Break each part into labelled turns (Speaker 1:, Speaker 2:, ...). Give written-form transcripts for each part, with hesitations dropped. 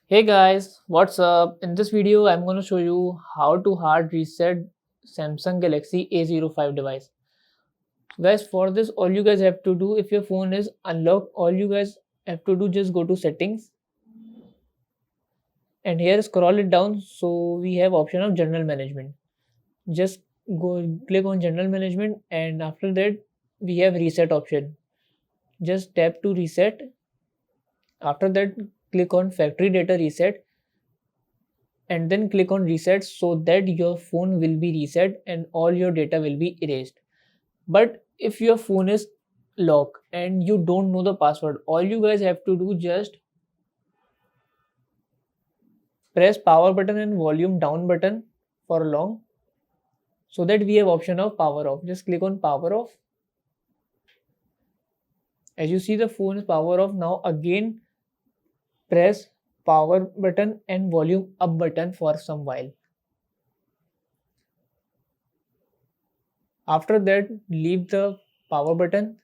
Speaker 1: Hey guys, what's up? In this video, I'm going to show you how to hard reset Samsung Galaxy A05 device. Guys, for this, all you guys have to do, if your phone is unlocked, all you guys have to do just go to settings and here scroll it down. So we have option of general management. Just go click on general management and after that we have reset option. Just tap to reset. After that, click on factory data reset and then click on reset so that your phone will be reset and all your data will be erased. But if your phone is locked and you don't know the password, all you guys have to do just press power button and volume down button for long so that we have option of power off. Just click on power off. As you see the phone is power off. Now again press power button and volume up button for some while. After that, leave the power button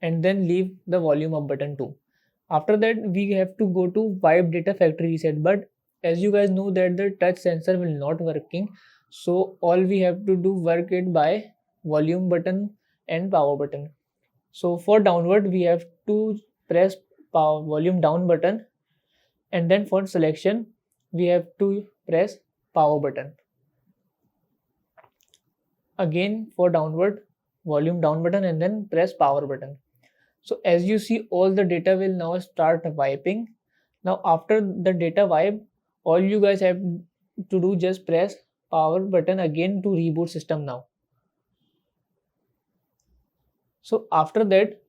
Speaker 1: and then leave the volume up button too. After that, we have to go to wipe data factory reset, but as you guys know that the touch sensor will not working, so all we have to do work it by volume button and power button. So for downward we have to press power volume down button and then for selection we have to press power button. Again for downward, volume down button and then press power button. So as you see, all the data will now start wiping. Now after the data wipe, all you guys have to do just press power button again to reboot system now. So after that,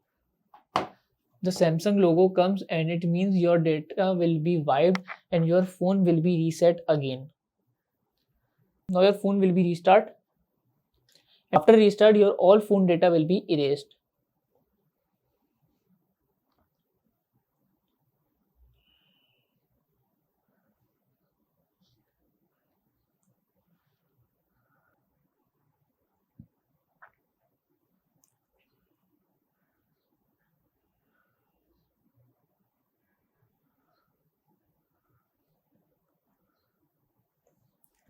Speaker 1: the Samsung logo comes and it means your data will be wiped and your phone will be reset again. Now your phone will be restart. After restart, your all phone data will be erased.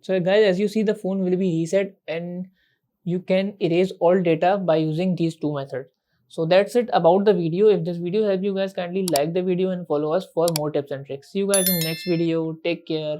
Speaker 1: So guys, as you see, the phone will be reset and you can erase all data by using these two methods. So that's it about the video. If this video helped you guys, kindly like the video and follow us for more tips and tricks. See you guys in next video. Take care.